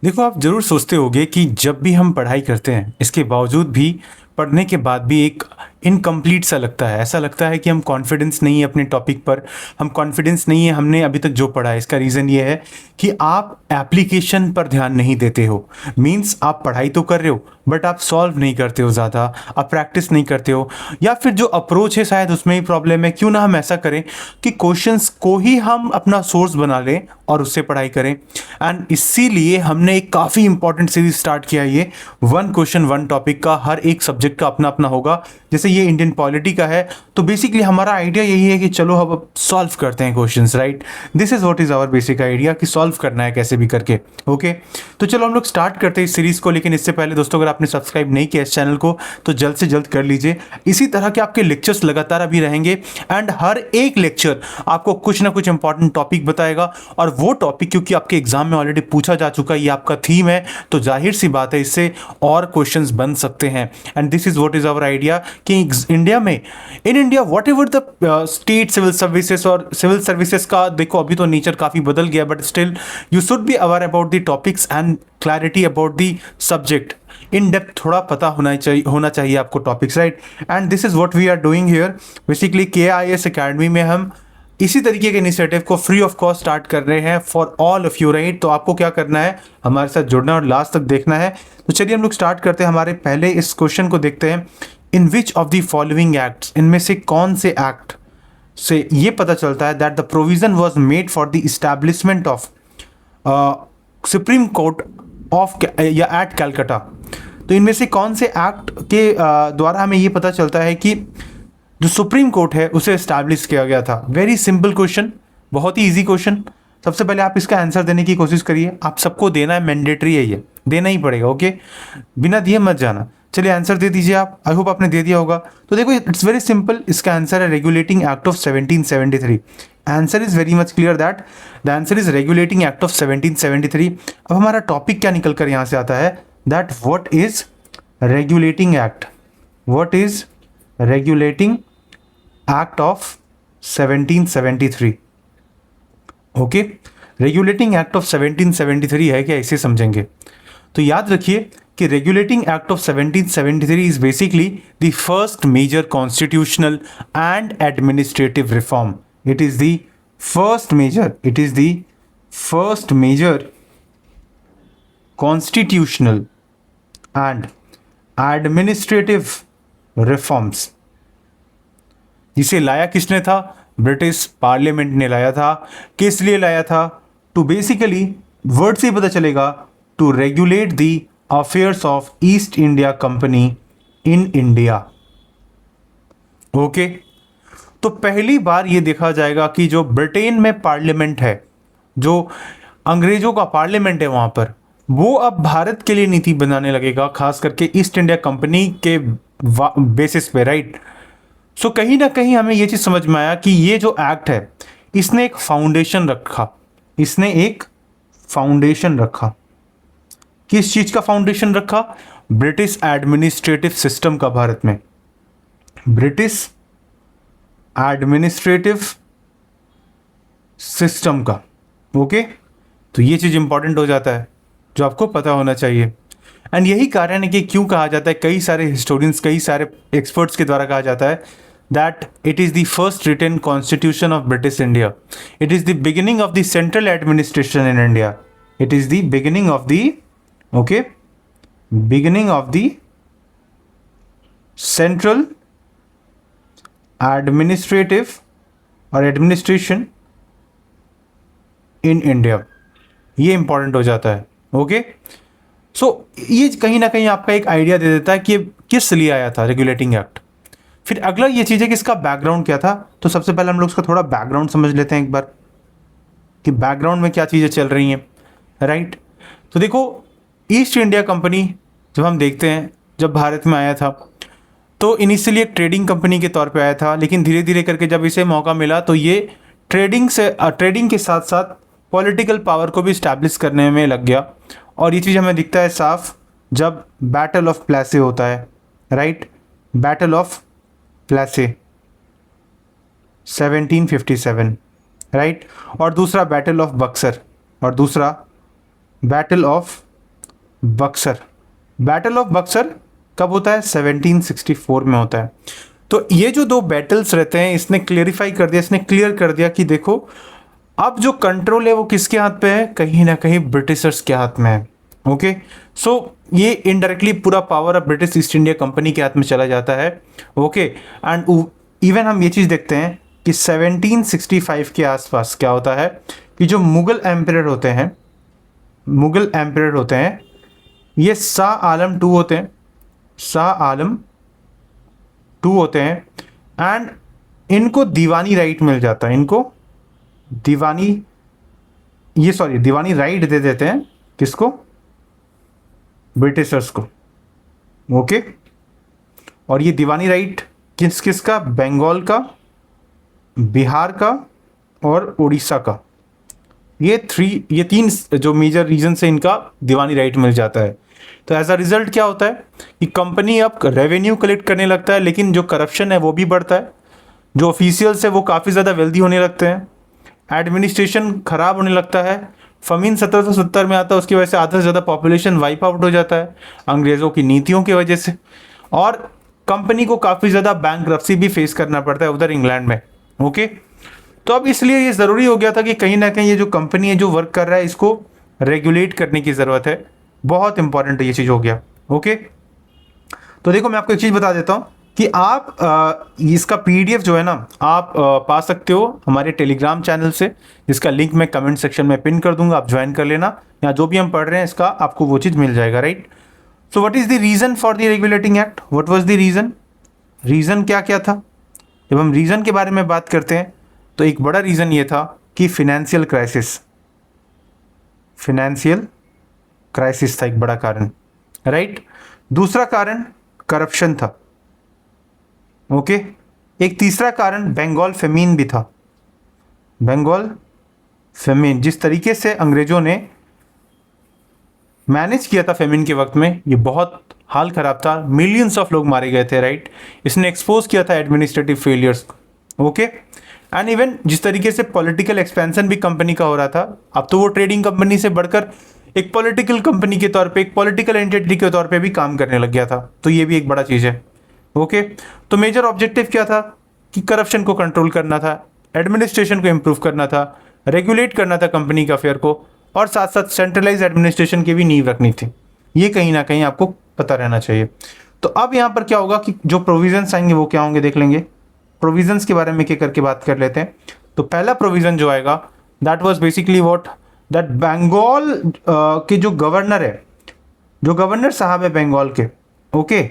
देखो, आप ज़रूर सोचते होंगे कि जब भी हम पढ़ाई करते हैं, इसके बावजूद भी पढ़ने के बाद भी एक इनकम्प्लीट सा लगता है। ऐसा लगता है कि हम कॉन्फिडेंस नहीं है अपने टॉपिक पर, हम कॉन्फिडेंस नहीं है हमने अभी तक जो पढ़ा है। इसका रीज़न ये है कि आप एप्लीकेशन पर ध्यान नहीं देते हो। मीन्स आप पढ़ाई तो कर रहे हो बट आप सॉल्व नहीं करते हो ज़्यादा, आप प्रैक्टिस नहीं करते हो, या फिर जो अप्रोच है शायद उसमें ही प्रॉब्लम है। क्यों ना हम ऐसा करें कि क्वेश्चंस को ही हम अपना सोर्स बना लें और उससे पढ़ाई करें। एंड इसीलिए हमने एक काफ़ी इंपॉर्टेंट सीरीज स्टार्ट किया है, ये वन क्वेश्चन वन टॉपिक का। हर एक सब्जेक्ट का अपना अपना होगा। जैसे ये इंडियन पॉलिटी का है, तो बेसिकली हमारा आइडिया यही है कि चलो हम अब सॉल्व करते हैं questions, right. This is what is our basic idea कि सॉल्व करना है कैसे भी करके। ओके, तो चलो हम लोग स्टार्ट करते हैं इस सीरीज को। लेकिन इससे पहले दोस्तों, अगर आपने सब्सक्राइब नहीं किया इस चैनल को तो जल्द से जल्द कर लीजिए। इसी तरह के आपके लेक्चर्स लगातार अभी रहेंगे एंड हर एक लेक्चर आपको कुछ ना कुछ इंपॉर्टेंट टॉपिक बताएगा। और वो टॉपिक क्योंकि आपके एग्जाम में ऑलरेडी पूछा जा चुका है, ये आपका थीम है, तो जाहिर सी बात है इससे और क्वेश्चंस बन सकते हैं। And this is what is our idea कि इंडिया में, in India whatever the state civil services और सिविल सर्विसेज का, देखो अभी तो नेचर काफ़ी बदल गया, but still you should be aware about the topics and clarity about the subject. In depth थोड़ा पता होना चाहिए आपको topics, right. And this is what we are doing here. Basically KIS academy में हम इसी तरीके के इनिशिएटिव को फ्री ऑफ कॉस्ट स्टार्ट कर रहे हैं for all of you, right. तो आपको क्या करना है, हमारे साथ जुड़ना और लास्ट तक देखना है। तो चलिए हम लोग स्टार्ट करते हैं। हमारे पहले इस क्वेश्चन को देखते हैं। In which of the following acts, इनमें से कौन से एक्ट से ये पता चलता है that the provision was made for the establishment of supreme court of या एट कैलकाटा। तो इनमें से कौन से एक्ट के द्वारा हमें ये पता चलता है कि जो सुप्रीम कोर्ट है उसे एस्टैब्लिश किया गया था। वेरी सिंपल क्वेश्चन, बहुत ही इजी क्वेश्चन। सबसे पहले आप इसका आंसर देने की कोशिश करिए। आप सबको देना है, मैंडेटरी है, ये देना ही पड़ेगा। ओके, बिना दिए मत जाना। चलिए आंसर दे दीजिए आप। आई होप आपने दे दिया होगा। तो देखो, इट्स वेरी सिंपल। इसका आंसर है regulating act of 1773। Answer is very much clear that the answer is regulating act of 1773। अब हमारा टॉपिक क्या निकल कर यहाँ से आता है, that what is regulating act, what is regulating act of 1773। Okay, regulating act of 1773 है क्या, इसे समझेंगे। तो याद रखिए कि regulating act of 1773 is basically the first major constitutional and administrative reform. It is the first major, it is the first major constitutional and administrative reforms. जिसे लाया किसने था, ब्रिटिश पार्लियामेंट ने लाया था। किस लिए लाया था, टू बेसिकली, वर्ड से ही पता चलेगा, to regulate the affairs of East India Company in India. Okay, तो पहली बार ये देखा जाएगा कि जो ब्रिटेन में पार्लियामेंट है, जो अंग्रेजों का पार्लियामेंट है वहां पर, वो अब भारत के लिए नीति बनाने लगेगा, खास करके ईस्ट इंडिया कंपनी के बेसिस पे, राइट। सो कहीं ना कहीं हमें ये चीज़ समझ में आया कि ये जो एक्ट है इसने एक फाउंडेशन रखा, इसने एक फाउंडेशन रखा। किस चीज़ का फाउंडेशन रखा, ब्रिटिश एडमिनिस्ट्रेटिव सिस्टम का, भारत में ब्रिटिश एडमिनिस्ट्रेटिव सिस्टम का। ओके, तो ये चीज़ इंपॉर्टेंट हो जाता है जो आपको पता होना चाहिए। एंड यही कारण है कि क्यों कहा जाता है, कई सारे हिस्टोरियंस, कई सारे एक्सपर्ट्स के द्वारा कहा जाता है that it is the first written constitution of British India. It is the beginning of the central administration in India. It is the beginning of the, okay, beginning of the central administrative और administration in India. ये important हो जाता है। Okay, सो ये कहीं ना कहीं आपका एक आइडिया दे देता है कि किस लिए आया था रेगुलेटिंग एक्ट। फिर अगला ये चीज़ है कि इसका बैकग्राउंड क्या था। तो सबसे पहले हम लोग इसका थोड़ा बैकग्राउंड समझ लेते हैं एक बार कि बैकग्राउंड में क्या चीज़ें चल रही हैं, राइट। तो देखो, ईस्ट इंडिया कंपनी जब हम देखते हैं, जब भारत में आया था तो इनिशियली एक ट्रेडिंग कंपनी के तौर पे आया था, लेकिन धीरे धीरे करके जब इसे मौका मिला तो ये ट्रेडिंग के साथ साथ पॉलिटिकल पावर को भी इस्टेब्लिश करने में लग गया। और ये चीज़ हमें दिखता है साफ जब बैटल ऑफ प्लेसी होता है, right. Battle of Plassey 1757, right. और दूसरा बैटल ऑफ बक्सर, और दूसरा battle of Buxar. Battle of Buxar कब होता है? 1764 में होता है। तो ये जो दो बैटल्स रहते हैं, इसने क्लियरिफाई कर दिया, इसने क्लियर कर दिया कि देखो अब जो कंट्रोल है वो किसके हाथ पे है? कहीं ना कहीं ब्रिटिशर्स के हाथ में है। ओके, सो ये इनडायरेक्टली पूरा पावर अब ब्रिटिश ईस्ट इंडिया कंपनी के हाथ में चला जाता है। ओके, एंड इवन हम ये चीज़ देखते हैं कि 1765 के आसपास क्या होता है कि जो मुगल एम्परर होते हैं, मुगल एम्परर होते हैं, ये शाह आलम टू होते हैं, शाह आलम टू होते हैं, एंड इनको दीवानी राइट मिल जाता है, इनको दीवानी, ये सॉरी दीवानी राइट दे देते हैं किसको? ब्रिटिशर्स को। ओके, और ये दीवानी राइट किस किस का? बंगाल का, बिहार का और उड़ीसा का। ये तीन जो मेजर रीजन से इनका दीवानी राइट मिल जाता है। तो एज अ रिजल्ट क्या होता है कि कंपनी अब रेवेन्यू कलेक्ट करने लगता है, लेकिन जो करप्शन है वो भी बढ़ता है, जो ऑफिशियल्स है वो काफ़ी ज़्यादा वेल्दी होने लगते हैं, एडमिनिस्ट्रेशन खराब होने लगता है। फमीन 1770 में आता है, उसकी वजह से आधा से ज़्यादा पॉपुलेशन वाइप आउट हो जाता है अंग्रेज़ों की नीतियों की वजह से, और कंपनी को काफ़ी ज़्यादा बैंकरप्सी भी फेस करना पड़ता है उधर इंग्लैंड में। ओके, तो अब इसलिए ये ज़रूरी हो गया था कि कहीं ना कहीं ये जो कंपनी है जो वर्क कर रहा है इसको रेगुलेट करने की ज़रूरत है। बहुत इंपॉर्टेंट ये चीज़ हो गया। ओके, तो देखो मैं आपको एक चीज़ बता देता हूँ कि आप इसका पीडीएफ जो है ना आप पा सकते हो हमारे टेलीग्राम चैनल से, जिसका लिंक मैं कमेंट सेक्शन में पिन कर दूंगा, आप ज्वाइन कर लेना। यहाँ जो भी हम पढ़ रहे हैं इसका आपको वो चीज़ मिल जाएगा, right. So what is the reason for the regulating act? What was the reason? Reason क्या क्या था? जब हम रीज़न के बारे में बात करते हैं तो एक बड़ा रीज़न ये था कि फिनेंशियल क्राइसिस, फिनेंशियल क्राइसिस था एक बड़ा कारण, राइट। दूसरा कारण करप्शन था। ओके, एक तीसरा कारण बंगाल फेमीन भी था। बंगाल फेमीन, जिस तरीके से अंग्रेजों ने मैनेज किया था फेमीन के वक्त में, ये बहुत हाल खराब था, मिलियंस ऑफ लोग मारे गए थे, राइट। इसने एक्सपोज किया था administrative failures. Okay, and even जिस तरीके से पॉलिटिकल एक्सपेंशन भी कंपनी का हो रहा था, अब तो वो ट्रेडिंग कंपनी से बढ़कर एक पॉलिटिकल कंपनी के तौर पे, एक पॉलिटिकल एंटिटी के तौर पे भी काम करने लग गया था। तो ये भी एक बड़ा चीज़ है। ओके, तो मेजर ऑब्जेक्टिव क्या था कि करप्शन को कंट्रोल करना था, एडमिनिस्ट्रेशन को इम्प्रूव करना था, रेगुलेट करना था कंपनी के अफेयर को, और साथ साथ सेंट्रलाइज एडमिनिस्ट्रेशन की भी नींव रखनी थी। ये कहीं ना कहीं आपको पता रहना चाहिए। तो अब यहाँ पर क्या होगा कि जो प्रोविजंस आएंगे वो क्या होंगे देख लेंगे। प्रोविजंस के बारे में एक करके बात कर लेते हैं। तो पहला प्रोविज़न जो आएगा that was basically what, that Bengal के जो गवर्नर है, जो गवर्नर साहब है बंगाल के, ओके,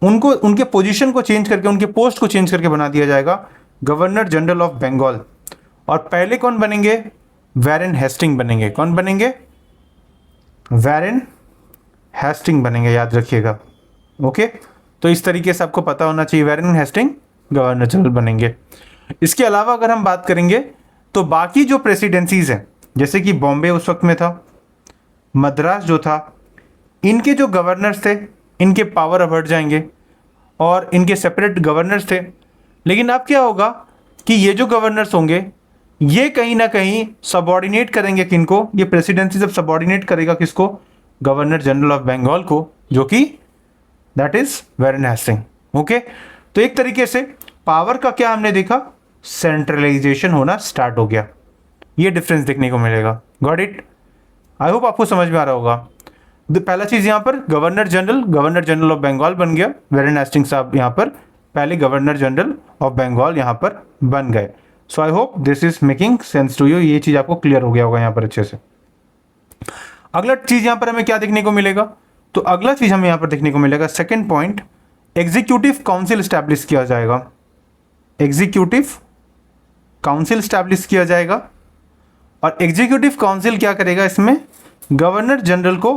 उनको उनके पोजीशन को चेंज करके, उनके पोस्ट को चेंज करके बना दिया जाएगा गवर्नर जनरल ऑफ बंगाल। और पहले कौन बनेंगे? वैरेन हेस्टिंग बनेंगे। कौन बनेंगे? वैरेन हेस्टिंग बनेंगे, याद रखिएगा। ओके, तो इस तरीके से आपको पता होना चाहिए, वैरेन हेस्टिंग गवर्नर जनरल बनेंगे। इसके अलावा अगर हम बात करेंगे तो बाकी जो प्रेसिडेंसीज हैं, जैसे कि बॉम्बे उस वक्त में था, मद्रास जो था, इनके जो गवर्नर्स थे इनके पावर अब बढ़ जाएंगे और इनके सेपरेट गवर्नर्स थे। लेकिन अब क्या होगा कि ये जो गवर्नर्स होंगे ये कहीं ना कहीं सबॉर्डिनेट करेंगे किनको? ये प्रेसिडेंसी जब सबॉर्डिनेट करेगा किसको? गवर्नर जनरल ऑफ बंगाल को, जो कि दैट इज वैरेन हेस्टिंग। ओके, तो एक तरीके से पावर का क्या हमने देखा? सेंट्रलाइजेशन होना स्टार्ट हो गया। ये डिफरेंस देखने को मिलेगा। Got it? आई होप आपको समझ में आ रहा होगा। पहला चीज यहाँ पर गवर्नर जनरल ऑफ बंगाल बन गया, वैरेन हेस्टिंग साहब यहाँ पर पहले गवर्नर जनरल ऑफ बंगाल यहाँ पर बन गए। So I hope this is making sense to you. ये चीज आपको क्लियर हो गया होगा यहाँ पर अच्छे से। अगला चीज यहाँ पर हमें क्या देखने को मिलेगा? तो अगला चीज हमें यहाँ पर देखने को मिलेगा, second point, executive council establish किया जाएगा। एग्जीक्यूटिव काउंसिल स्टैब्लिश किया जाएगा और एग्जीक्यूटिव काउंसिल क्या करेगा? इसमें गवर्नर जनरल को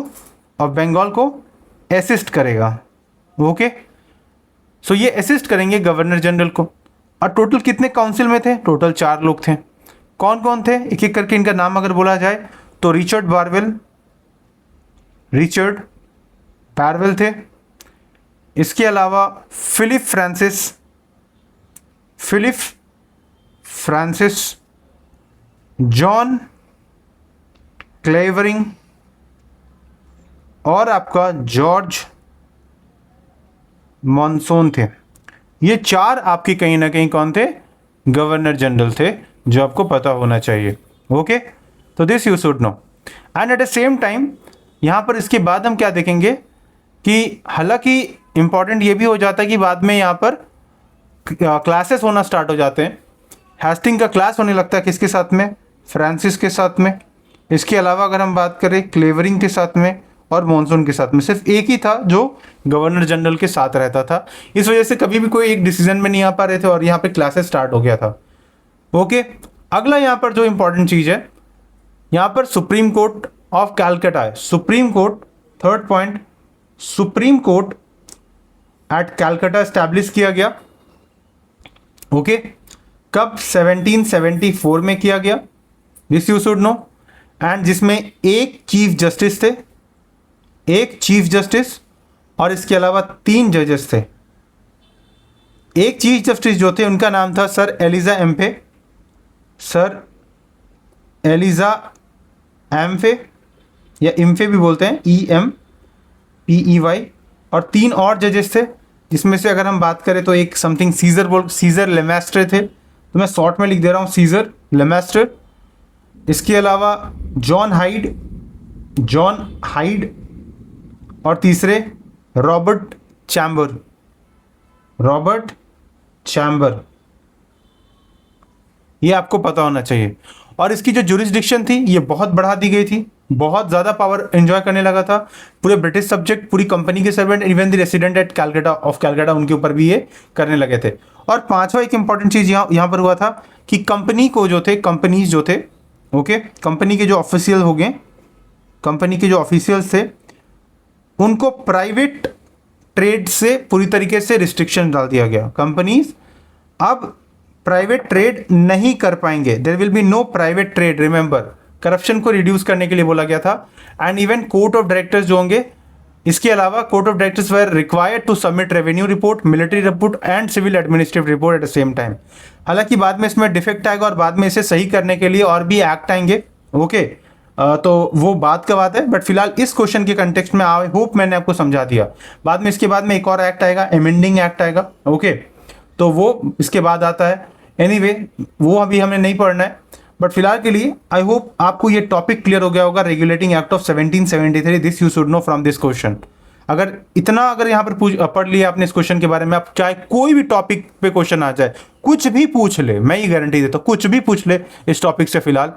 और बंगाल को असिस्ट करेगा। ओके, सो ये असिस्ट करेंगे गवर्नर जनरल को। और टोटल कितने काउंसिल में थे? टोटल 4 लोग थे। कौन कौन थे? एक एक करके इनका नाम अगर बोला जाए तो रिचर्ड बारवेल थे। इसके अलावा फिलिप फ्रांसिस, जॉन क्लेवरिंग, और आपका जॉर्ज मॉनसून थे। ये 4 आपके कहीं ना कहीं कौन थे? गवर्नर जनरल थे, जो आपको पता होना चाहिए। ओके, तो this you should know. And eight the same time यहाँ पर इसके बाद हम क्या देखेंगे कि हालांकि इंपॉर्टेंट ये भी हो जाता है कि बाद में यहाँ पर क्लासेस होना स्टार्ट हो जाते हैं। हेस्टिंग का क्लास होने लगता है किसके साथ में? फ्रांसिस के साथ में। इसके अलावा अगर हम बात करें क्लेवरिंग के साथ में और मॉनसून के साथ में, सिर्फ एक ही था जो गवर्नर जनरल के साथ रहता था। इस वजह से कभी भी कोई एक डिसीजन में नहीं आ पा रहे थे और यहाँ पे क्लासेस स्टार्ट हो गया था। ओके, अगला यहाँ पर जो इंपॉर्टेंट चीज़ है, यहाँ पर सुप्रीम कोर्ट ऑफ कैलकटा है। Supreme court, third point, supreme court at Calcutta establish किया गया। ओके, कब? 1774 में किया गया, this you should know. And जिसमें एक चीफ जस्टिस थे, एक चीफ जस्टिस और इसके अलावा 3 जजेस थे। एक चीफ जस्टिस जो थे उनका नाम था सर एलिजा एम्फे, सर एलिजा एम्फे या इम्फे भी बोलते हैं, EMPEY। और 3 और जजेस थे, जिसमें से अगर हम बात करें तो एक समथिंग सीजर लेमेस्टर थे, तो मैं शॉर्ट में लिख दे रहा हूँ सीजर लेमेस्टर। इसके अलावा जॉन हाइड और तीसरे रॉबर्ट चैम्बर। ये आपको पता होना चाहिए। और इसकी जो जुरिस्डिक्शन थी ये बहुत बढ़ा दी गई थी, बहुत ज़्यादा पावर एंजॉय करने लगा था। पूरे ब्रिटिश सब्जेक्ट, पूरी कंपनी के servant, even the resident at Calcutta उनके ऊपर भी ये करने लगे थे। और पांचवा एक इंपॉर्टेंट चीज़ यहाँ पर हुआ था कि कंपनीज जो थे, ओके, कंपनी के जो ऑफिशियल हो गए, कंपनी के जो ऑफिशियल्स थे उनको प्राइवेट ट्रेड से पूरी तरीके से रिस्ट्रिक्शन डाल दिया गया। कंपनीज अब प्राइवेट ट्रेड नहीं कर पाएंगे, there will be no private trade. Remember, corruption को रिड्यूस करने के लिए बोला गया था। And even court of directors जो होंगे, इसके अलावा court of directors were required to submit revenue report, military report and civil administrative report at the same time. हालांकि बाद में इसमें डिफेक्ट आएगा और बाद में इसे सही करने के लिए और भी एक्ट आएंगे। ओके, तो वो बात का बात है, बट फिलहाल इस क्वेश्चन के कंटेक्स्ट में आई होप मैंने आपको समझा दिया। बाद में इसके बाद में एक और एक्ट आएगा, एमेंडिंग एक्ट आएगा। ओके, तो वो इसके बाद आता है। एनीवे, वो अभी हमें नहीं पढ़ना है, बट फिलहाल के लिए आई होप आपको ये टॉपिक क्लियर हो गया होगा, regulating act of 1773। This you should know from this question. अगर यहाँ पर पढ़ लिया आपने इस क्वेश्चन के बारे में, आप चाहे कोई भी टॉपिक पे क्वेश्चन आ जाए, कुछ भी पूछ ले, मैं ये गारंटी देता हूँ, कुछ भी पूछ ले इस टॉपिक से, फिलहाल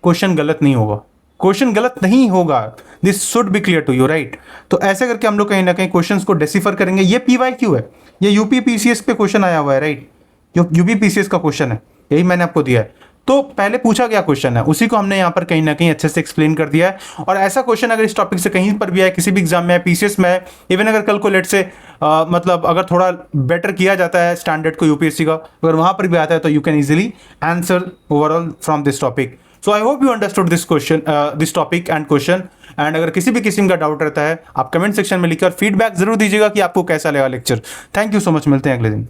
क्वेश्चन गलत नहीं होगा, क्वेश्चन गलत नहीं होगा। This should be clear to you, right. तो ऐसे करके हम लोग कहीं ना कहीं क्वेश्चंस को डिसिफर करेंगे। ये PYQ है, ये UPPCS पे क्वेश्चन आया हुआ है, राइट। जो UPPCS का क्वेश्चन है, यही मैंने आपको दिया है। तो पहले पूछा गया क्वेश्चन है, उसी को हमने यहाँ पर कहीं ना कहीं अच्छे से एक्सप्लेन कर दिया है। और ऐसा क्वेश्चन अगर इस टॉपिक से कहीं पर भी आए, किसी भी एग्जाम में है, PCS में है, इवन अगर कल को लेट से मतलब अगर थोड़ा बेटर किया जाता है स्टैंडर्ड को UPSC का, अगर वहाँ पर भी आता है, तो you can easily answer overall from this topic. So I hope you understood this question, this topic and question. And अगर किसी भी किस्म का डाउट रहता है, आप कमेंट सेक्शन में लिखकर फीडबैक जरूर दीजिएगा कि आपको कैसा लगा lecture. Thank you so much, मिलते हैं अगले दिन।